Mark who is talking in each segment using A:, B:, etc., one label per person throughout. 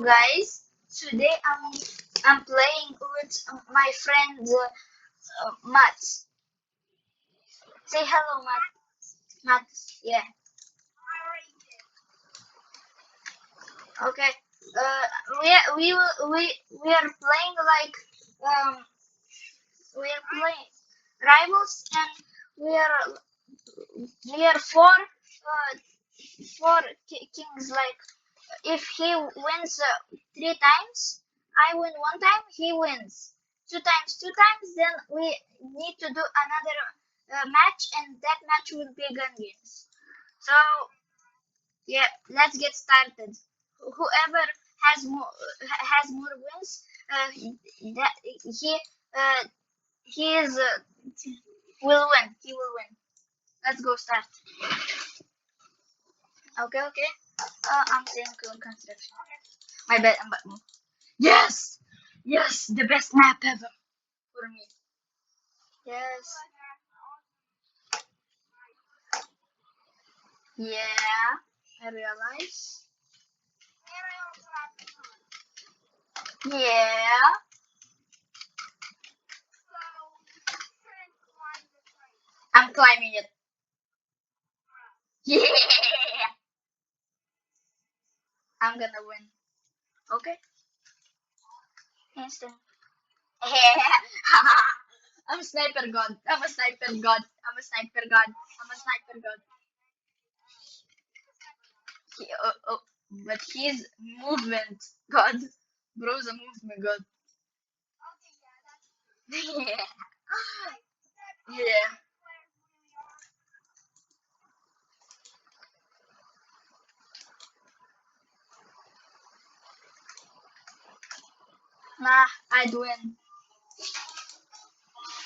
A: guys. Today I'm playing with my friend Matt. Say hello, Matt. Matt. Yeah. Okay. We are playing like we are playing rivals, and we are we are four kings. Like if he wins 3 times, I win 1 time, he wins 2 times, 2 times, then we need to do another match, and that match will be gun games. So, yeah, let's get started. Whoever has more wins, that uh, he is will win. He will win. Let's go start. Okay, okay. I'm saying construction. My bad. Yes! Yes! The best map ever for me. Yes. Yeah. I realize. Yeah. I'm climbing it. Yeah. I'm gonna win. Okay. Instant. I'm sniper god. I'm a sniper god. I'm a sniper god. I'm a sniper god. But he's movement god. Bro's a movement god. Yeah. Yeah. Nah, I'd win.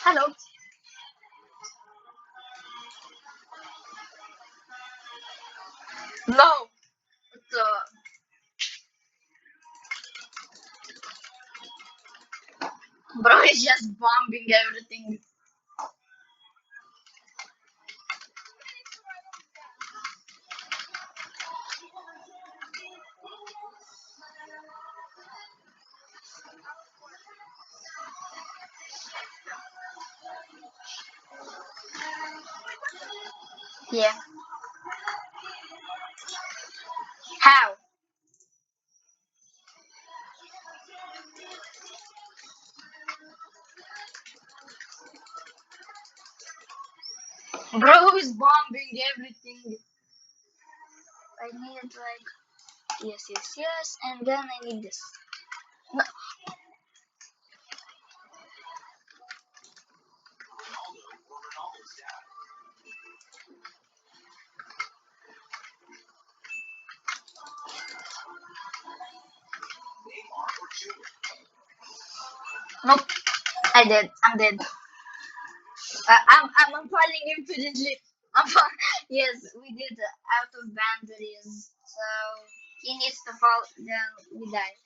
A: Hello. No. The bro is just bombing everything. Yeah. How? Bro is bombing everything. I need like yes, yes, yes, and then I need this. No. Nope. I did. I'm dead. I'm falling into the lip. Yes, we did out of boundaries. So he needs to fall. Then we die.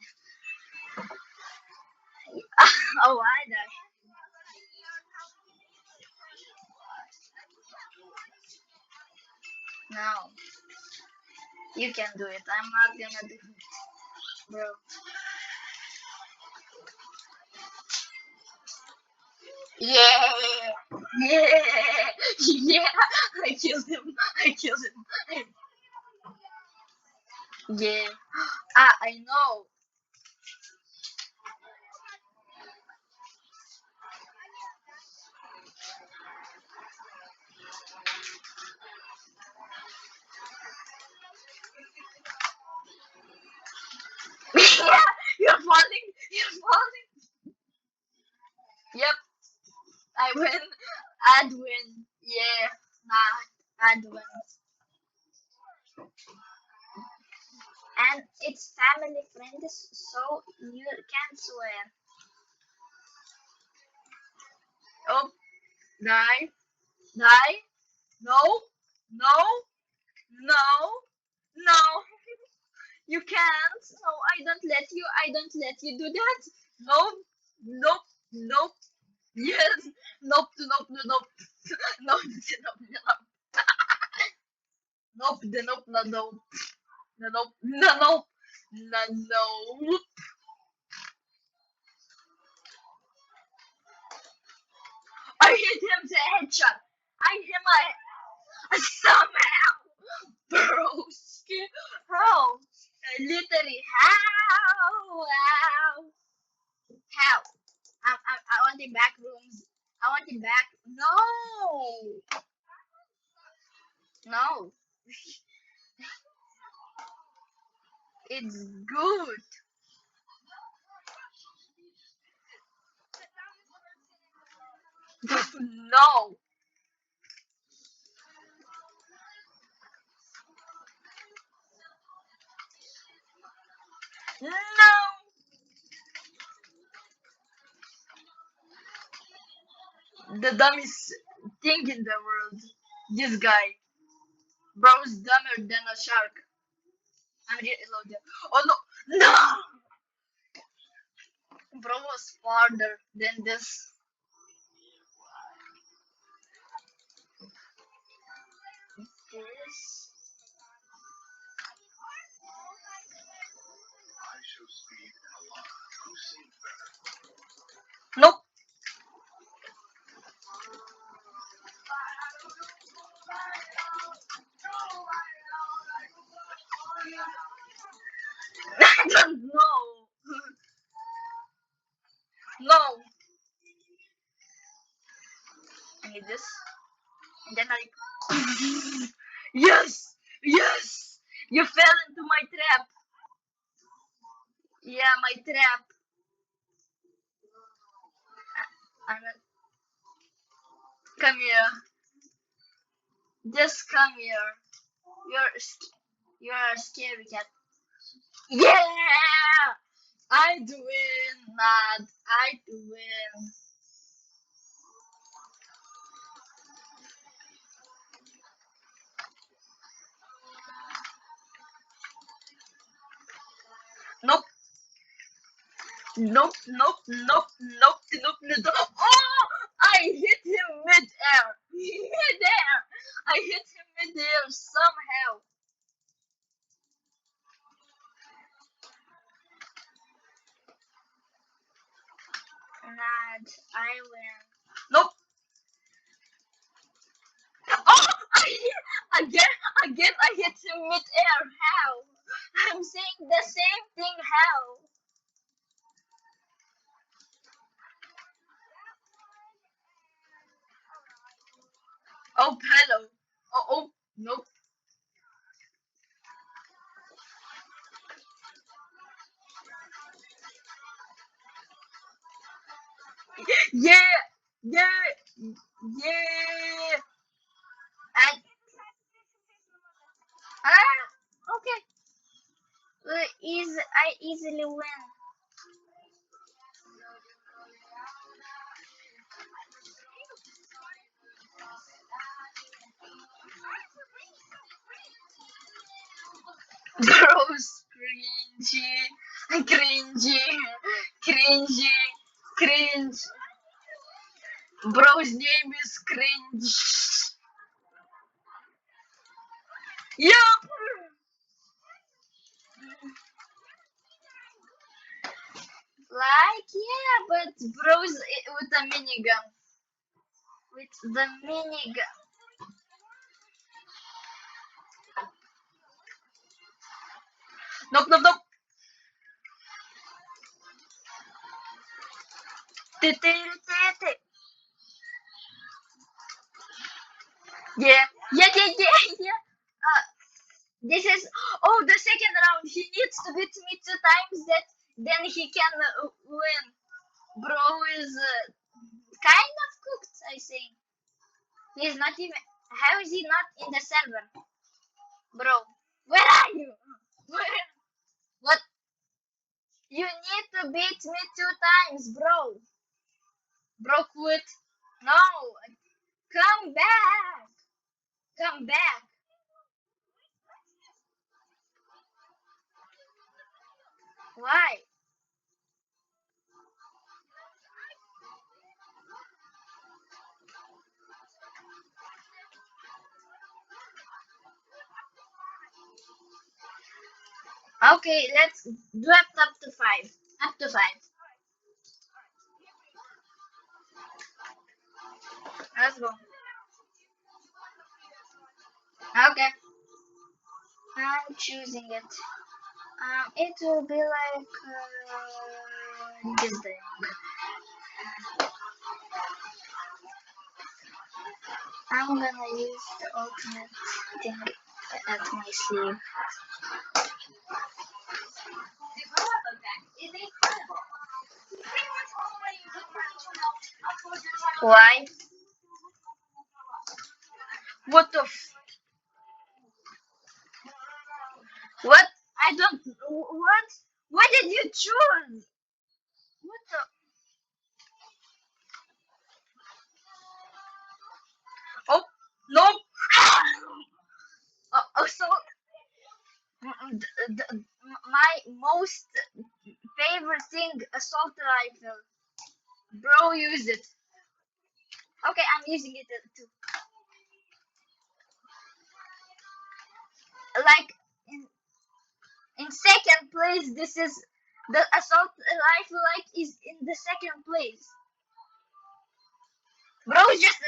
A: Oh, I die. No, you can do it. I'm not gonna do it, bro. Yeah, yeah, yeah. I killed him. I killed him. Yeah. Ah, I know. Yeah, you're falling. You're falling. Yep, I win. I'd win. Yeah, nah, I'd win. And it's family friendly, so you can't swear. Oh, die, die. No, no, no, no. You can't. No, I don't let you. I don't let you do that. No, nope, nope. Yes, nope, nope, nope, nope, nope, nope, nope, nope, no, nope, no, nope, no, nope, No, no. I hit him to headshot. I hit my somehow, broski. How? Literally, how? How? I want the back rooms. I want the back. No, no. It's good. No, no. The dumbest thing in the world. This guy. Bro's dumber than a shark. I'm reloading. Oh no, no! Bro was farther than this. This. Nope. I don't know. No. I need this. And then I. Yes! Yes! You fell into my trap. Yeah, my trap. I'm not... Come here. Just come here. You're a scary cat. Yeah! I do win, Mad. I do win. Nope. Nope, nope, nope, nope, nope, nope. Oh! I hit him mid-air. Mid-air. I hit him mid-air somehow. Mad. I win. Nope. Oh! Again, I hit him mid-air. How? I'm saying the same thing. How? Oh, hello. Oh, nope. Yeah, yeah, yeah. And okay. I easily win. Bros, cringy, cringy, cringy, cringe. Bro's name is cringe. Yup. Like yeah, but bros with a minigun. With the minigun. Nope, nope, nope. Yeah, yeah, yeah, yeah, yeah. This is the second round. He needs to beat me 2 times. That then he can win. Bro is kind of cooked. I think he's not even. How is he not in the server, bro? Where are you? Where? What? You need to beat me 2 times, bro. Bro, quit. No, come back. Come back. Why? Okay, let's do it up to five. Up to five. Let's go. Okay, I'm choosing it. It will be like this thing. I'm gonna use the ultimate thing at my sleeve. Why? What the? What? I don't. What? Why did you choose? What the? Oh no! So my most favorite thing, assault rifle. Bro, use it. Okay, I'm using it too. Like in second place, this is the assault rifle. Like is in the second place. Bro, just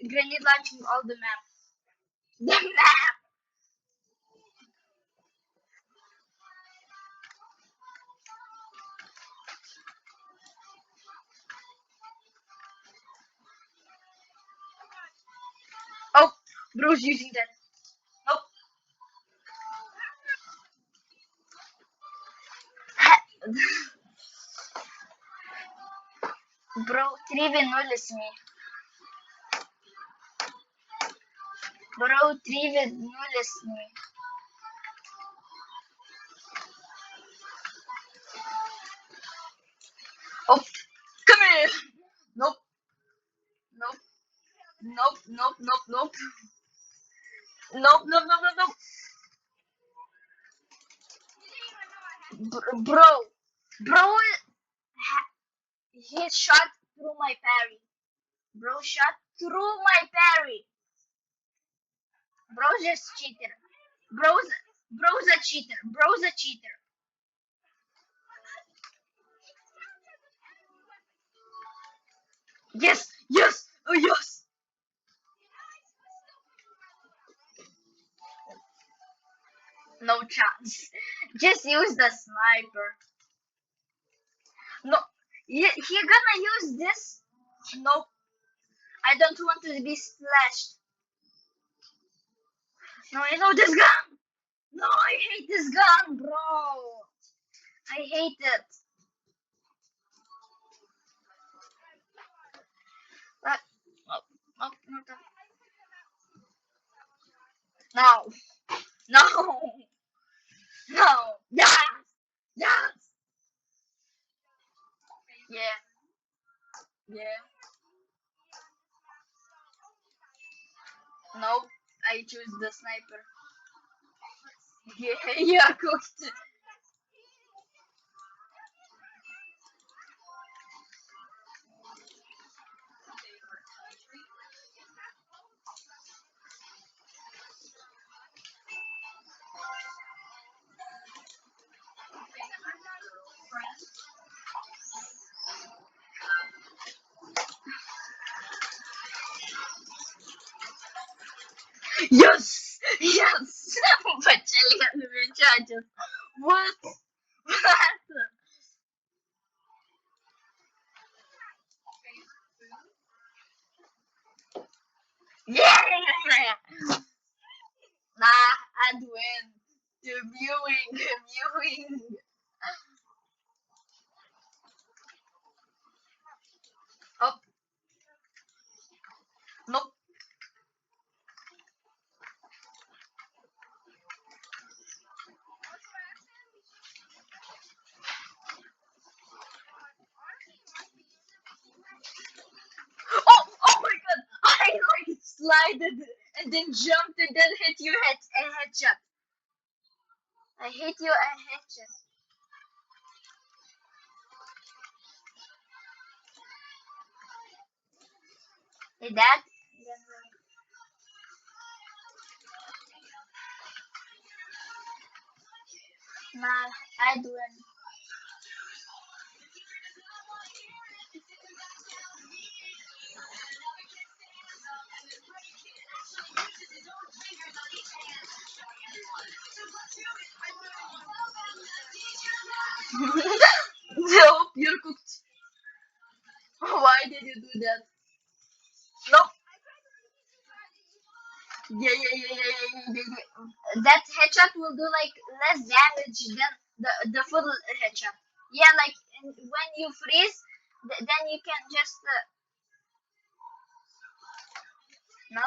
A: grenade launching all the map. The map. Oh, bro's using that. Nope. Bro, 3v0 is me. Bro, 3v0 is me. Oh, come here. Nope. Nope. Nope. Nope. Nope. Nope. Nope. Nope. Nope. Nope. Nope. Bro, he shot through my parry. Bro shot through my parry. Bro's just cheater. Bro's bro's a cheater. Bro's a cheater. Yes, yes, oh yes. No chance. Just use the sniper. No, he gonna use this. No, I don't want to be splashed. No, I know this gun. No, I hate this gun, bro. I hate it. But, oh, oh, no, no, no, yes, yes, yeah, yeah. No, I choose the sniper. Yeah, you are cooked. Yes, yes. Battalion recharges. What? What? Yeah. Nah, I'd win. The viewing, viewing. Oh, nope. Oh, oh my god! I like slided and then jumped and then hit you a headshot. I hit you a headshot. Like that? Nah, I'd win. Nope, you're cooked. Why did you do that? Nope. Yeah. That headshot will do like less damage than the full headshot. Yeah, like when you freeze, then you can just nope.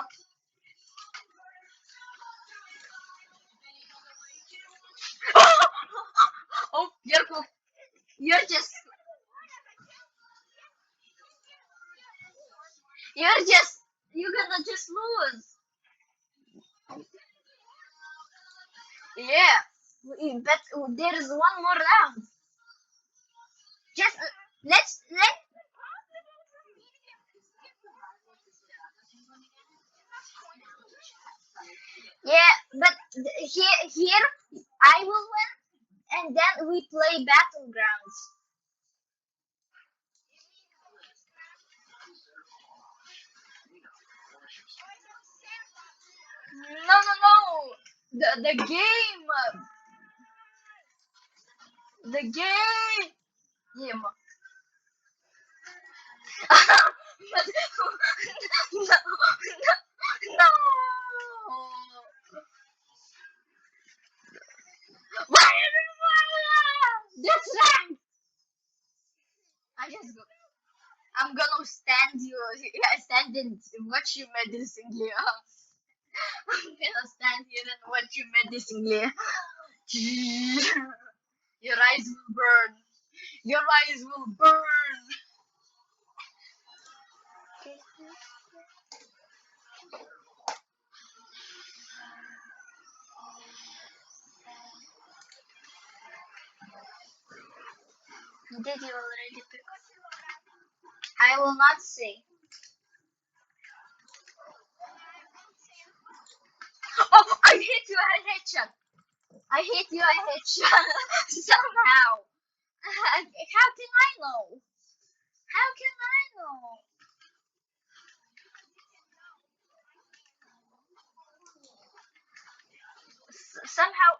A: Oh, you're cooked. You're just you're just you're gonna just lose. Yeah, but there is one more round. Just let yeah, but here I will win, and then we play battlegrounds. No. The game, the game. No, no. Why? That's right. I just go. I'm gonna stand you. I stand and watch you menacingly. I'm gonna stand here and watch you menacingly. Your eyes will burn. Your eyes will burn. Did you already pick? I will not say. Oh, I hit you a headshot. I hit you a headshot somehow. How can I know? How can I know? Somehow,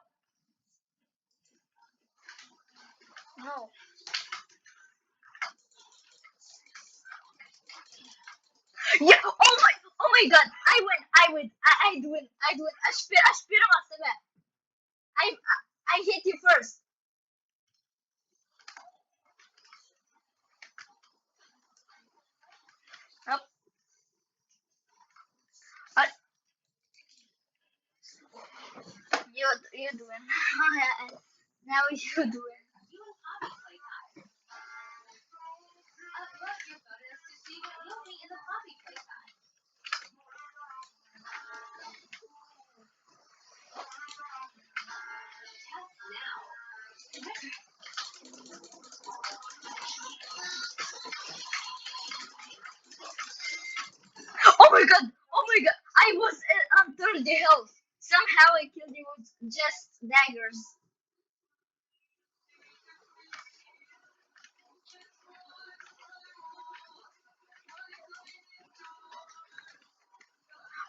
A: no. Yeah. Oh my God. I win. I'd win. I'd win. Aspira masala. I I hit you first. Nope. Uh, you doing? Now you doing? Oh my God. Oh my God. I was on 30 health. Somehow I killed you with just daggers.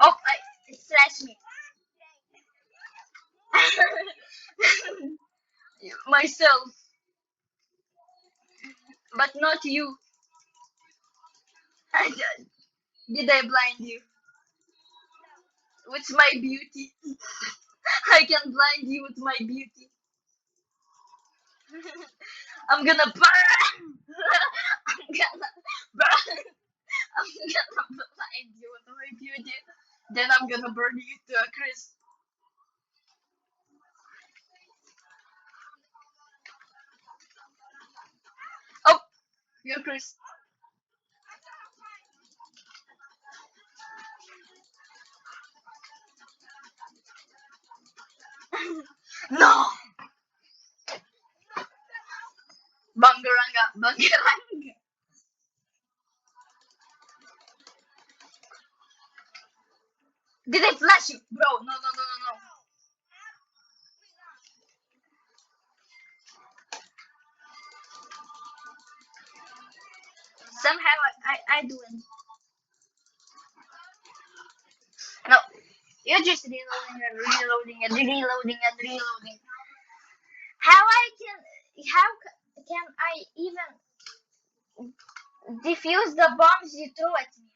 A: Oh, I slash me. Myself, but not you. Did I blind you? With my beauty. I can blind you with my beauty. I'm gonna burn. I'm gonna burn. I'm gonna blind you with my beauty. Then I'm gonna burn you to a crisp. Oh, you're crisp. No, bangaranga, bangaranga. Did I flash you, bro? No. Somehow I do it. No, you're just reloading and reloading and reloading and reloading. How can I even defuse the bombs you threw at me?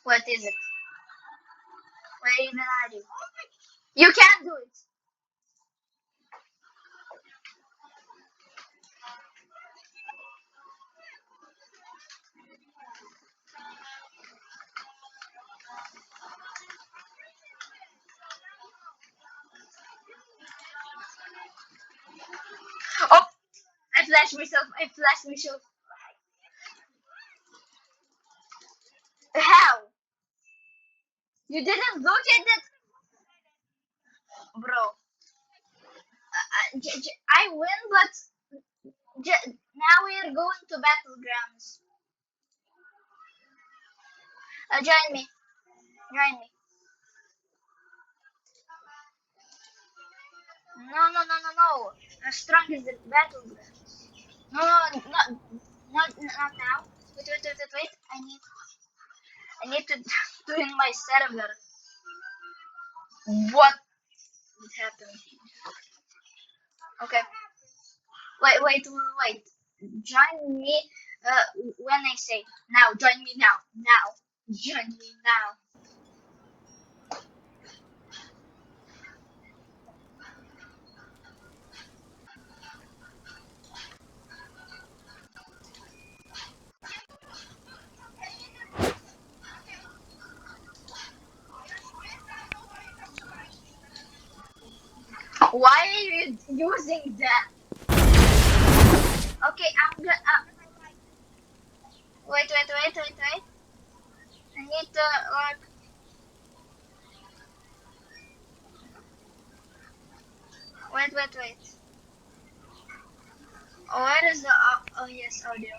A: What is it? Where even are you? You can't do it. Oh, I flashed myself. I flashed myself. How? You didn't look at it, bro. I win, but now we are going to battlegrounds. Join me. Join me. No. Strong is the battlegrounds. No, not now. Wait. I need to doing my server. What happened? Okay. Wait. Join me when I say now. Join me now. Now. Join me now. Why are you using that? Okay, I'm gonna. Wait. I need to like. Wait. Oh, where is the? Oh yes, audio.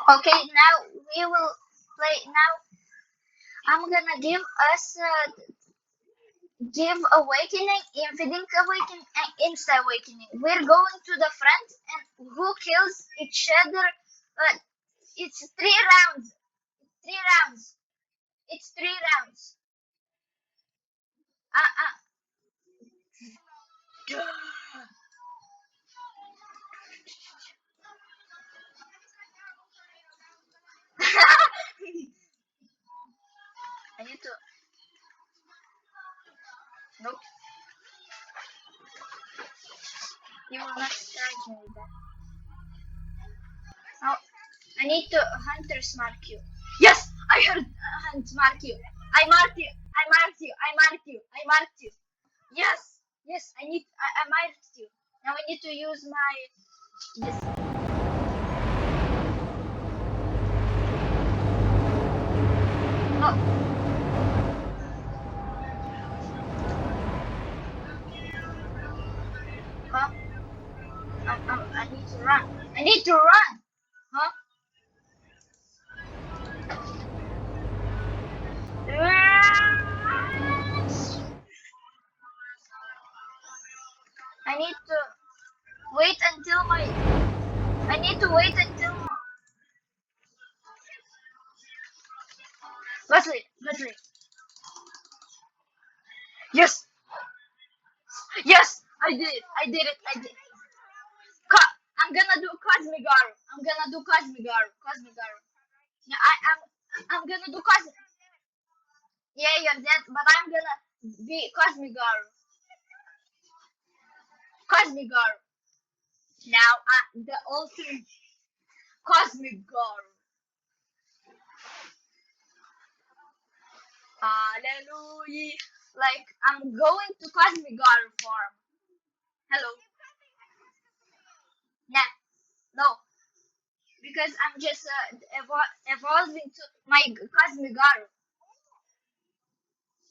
A: Okay, now we will play. Now I'm gonna give us give awakening, infinite awakening, and insta awakening. We're going to the front, and who kills each other? It's 3 rounds. 3 rounds. It's 3 rounds. Uh. I need to. Nope. You will not strike me with that. Oh, I need to hunters mark you. Yes, I heard hunt mark you. I marked you. I marked you. Yes. I marked you. Now I need to use my. Yes. Oh, huh? I need to run. I need to run. Huh? I need to wait until my. I need to wait until. Leslie. Yes. Yes. I did. I'm gonna do Cosmigaru. Cosmigaru. Yeah, I'm gonna do Cosmic. Yeah, you're dead, but I'm gonna be Cosmigaru. Cosmigaru. Now, the ultimate Cosmigaru. hallelujah. Like, I'm going to Cosmic Garden Farm. Hello. Nah, no. Because I'm just evolving to my Cosmic Garden.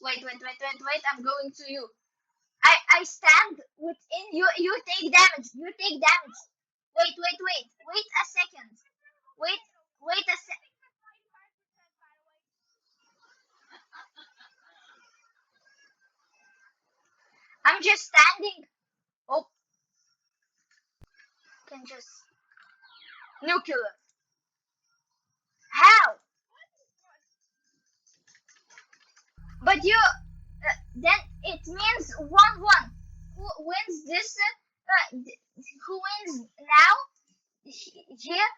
A: Wait, I'm going to you. I stand within you. You take damage. You take damage. Wait a second. Wait a sec. I'm just standing. Oh, can just nuclear. How? But you then it means 1-1. Who wins this? Who wins now? Here.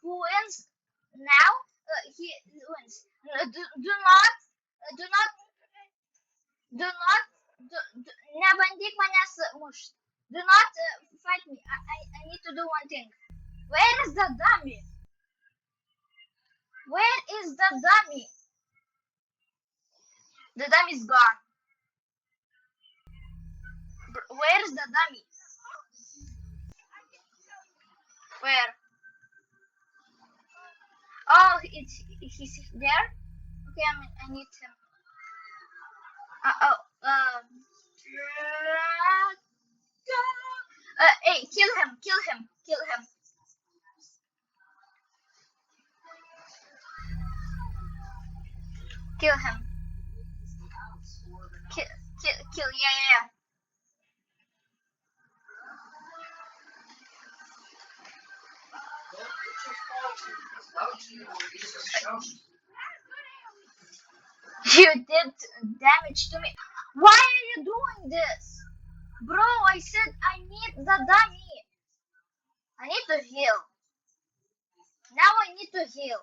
A: Who wins now? He wins. Do not. Do not. Do not. Nebandyk manęs mušt. Do not fight me. I need to do one thing. Where is the dummy? Where is the dummy? The dummy is gone. Where is the dummy? Where? Oh, he's there. Okay, I need him. Hey, kill him! Kill him! Kill! Yeah. You did damage to me. Why are you doing this? Bro, I said I need the dummy. I need to heal. Now I need to heal.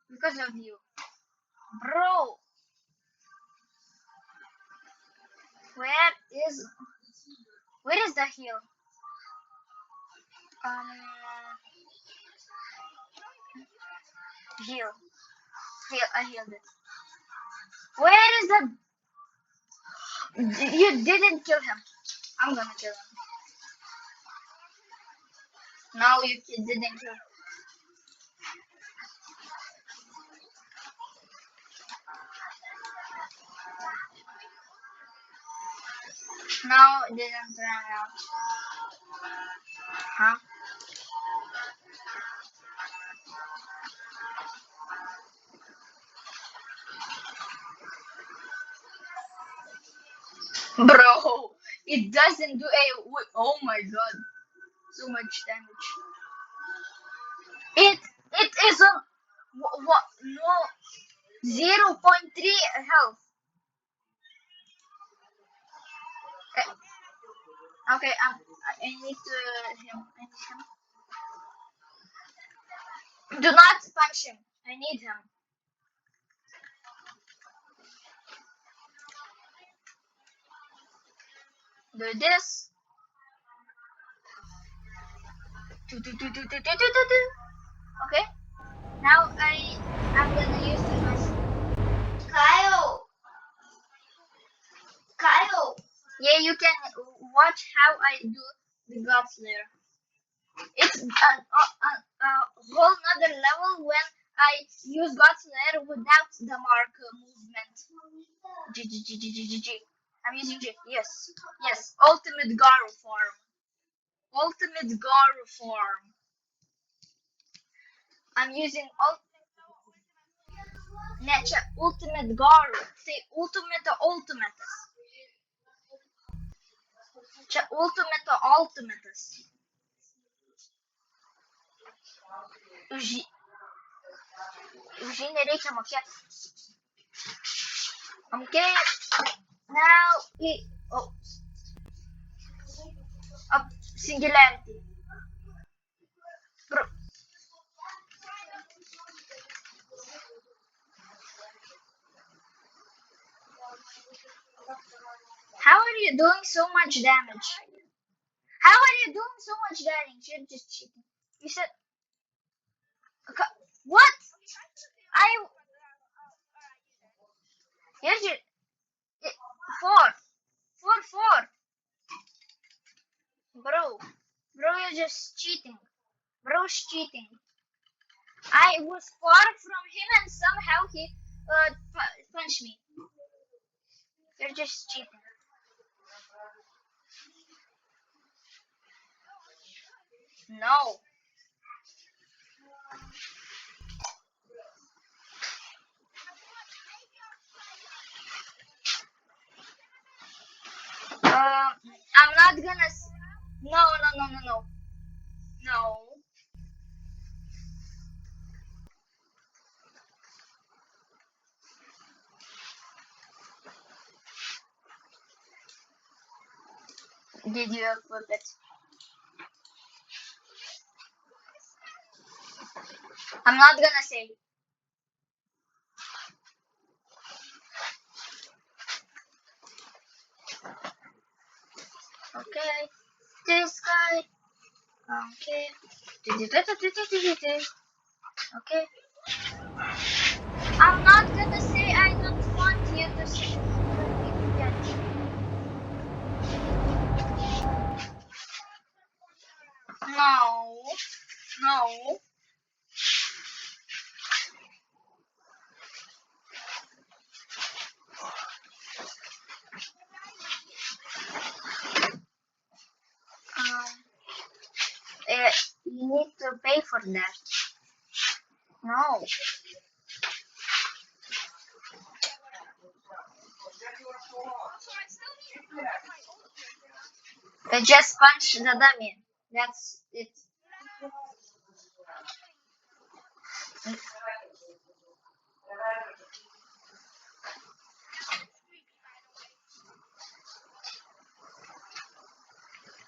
A: Because of you. Bro. Where is the heal? Heal. I healed it. Where is the... You didn't kill him. I'm gonna kill him. No, you didn't kill him. No, it didn't run out. Huh? Bro, it doesn't do a... Oh my god. So much damage. It is a... What? No. 0.3 health. Okay, I need him. Do not punch him. I need him. Do this. Okay. Now I'm gonna use the gun. Kyle. Yeah, you can watch how I do the God Slayer. It's a whole nother level when I use God Slayer without the mark movement. G. I'm using G. Yes. Ultimate Garu form. I'm using Ultimate Garu. Say Ultimate. Ultimatus. Už jį nereikia mokėti. Okay. Now Singularity. Bro. How are you doing so much damage? You're just cheating. You said... What? Here's your 4. Bro, you're just cheating. Bro's cheating. I was far from him and somehow he punched me. You're just cheating. No. I'm not gonna. No. No. Did you equip it? I'm not gonna say. Okay. This guy. Okay. Okay. I'm not gonna say I don't want you to say. Yeah. No. No. You need to pay for that. No. Just punch the dummy. That's it.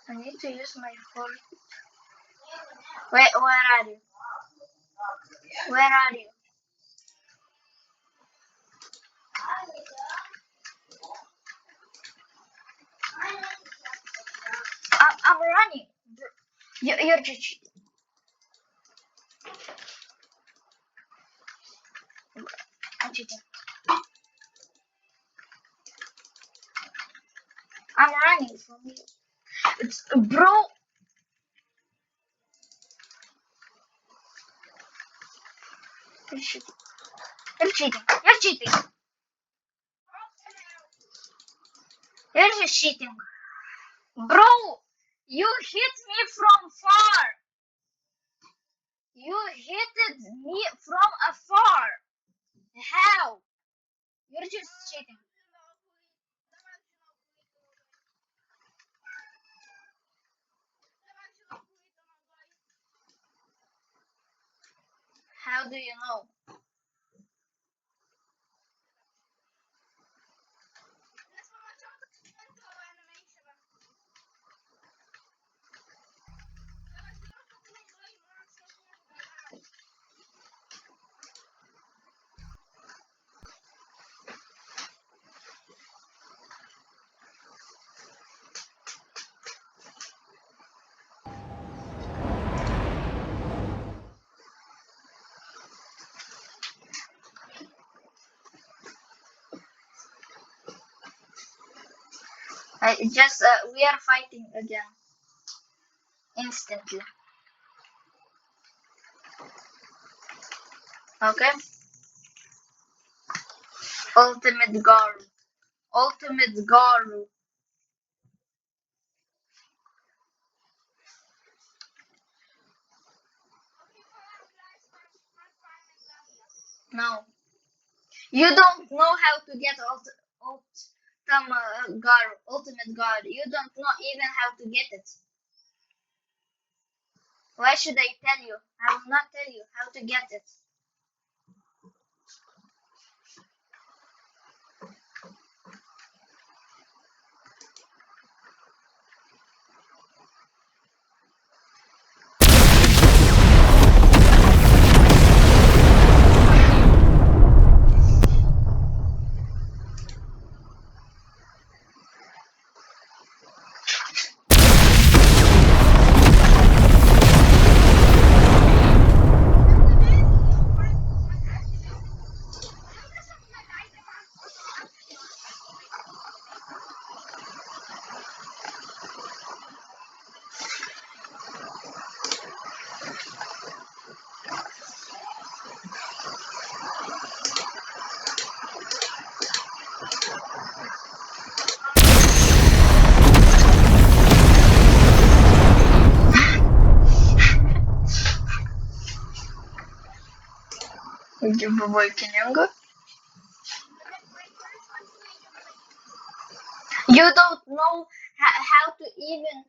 A: I need to use my phone. Where are you? Where are you? I'm running. You're just cheating. I'm cheating. I'm running from you. It's bro. You're cheating. You're cheating. You're cheating. You're just cheating. Bro, you hit me from far. You hit me from afar. How? You're just cheating. How do you know? We are fighting again. Instantly. Okay? Ultimate Garu. Ultimate Garu. No. You don't know how to get Ultimate Garu. You don't know even how to get it. Why should I tell you? I will not tell you how to get it. Give awakening. You don't know how to even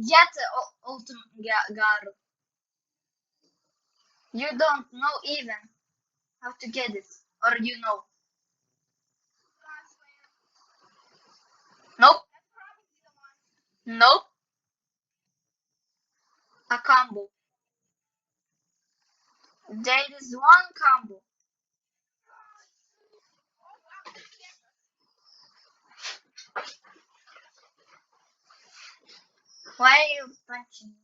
A: get ultimate guard. You don't know even how to get it, or you know. Nope, nope. A combo. There is one combo. Why are you punching me?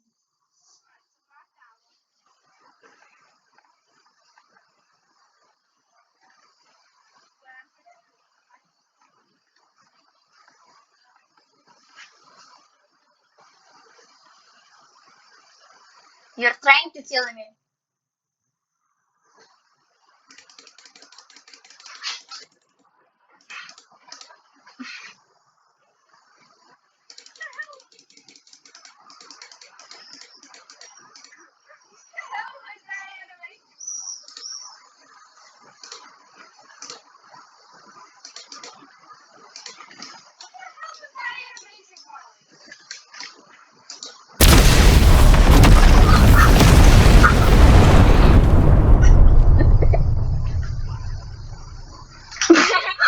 A: You're trying to kill me.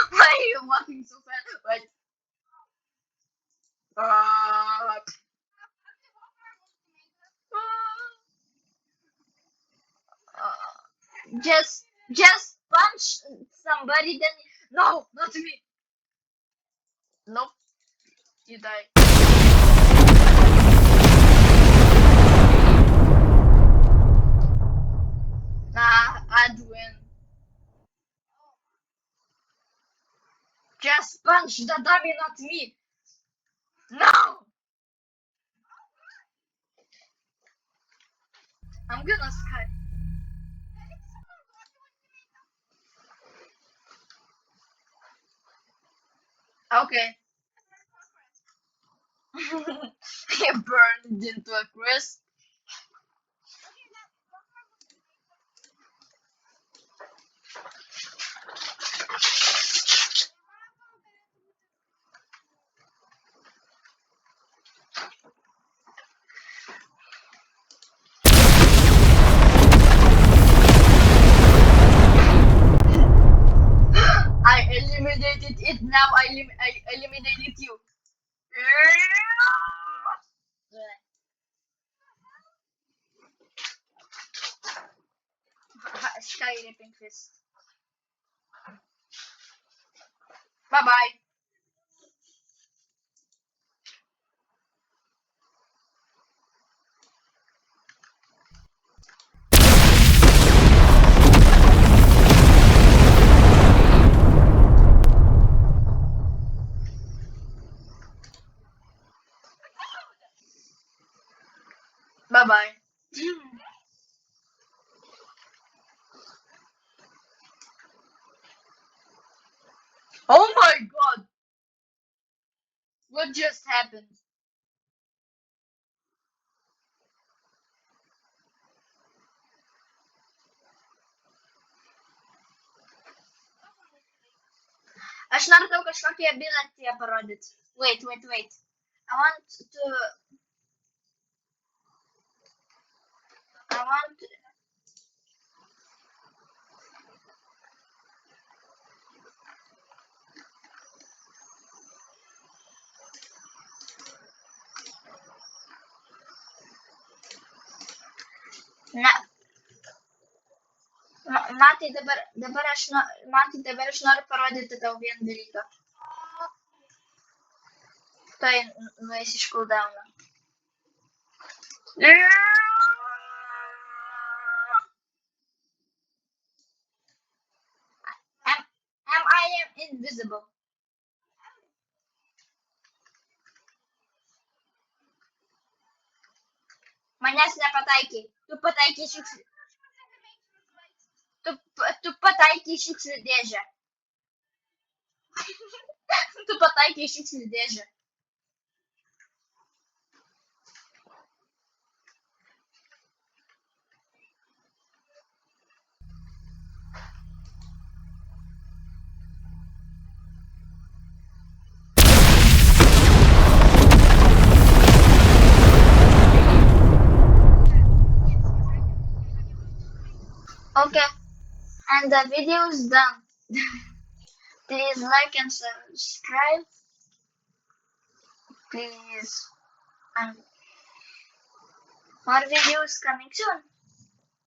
A: Why are you walking so fast? Wait. Uh, just punch somebody. Then no, not me. Nope, you die. Nah, I'd win. Just punch the dummy, not me. No, I'm gonna sky. Okay. He burned into a crisp. I eliminated it. Now I eliminated you. Sky ripping fist. Bye bye. Bye bye. Oh my god! What just happened? Aš noriu tau kažkokį ability parodyt. Wait. I want to. I want. Na, Matai, dabar aš noriu parodyti tau vieną dalyką. Tai nueis iš cooldowną. I am invisible. Manęs nepataikė. Tu pataikai šiukšlių. Tu pataikai šiukšlių dėžę. Tu pataikai šiukšlių dėžę. Okay, and the video is done. Please like and subscribe. Please, and more videos coming soon.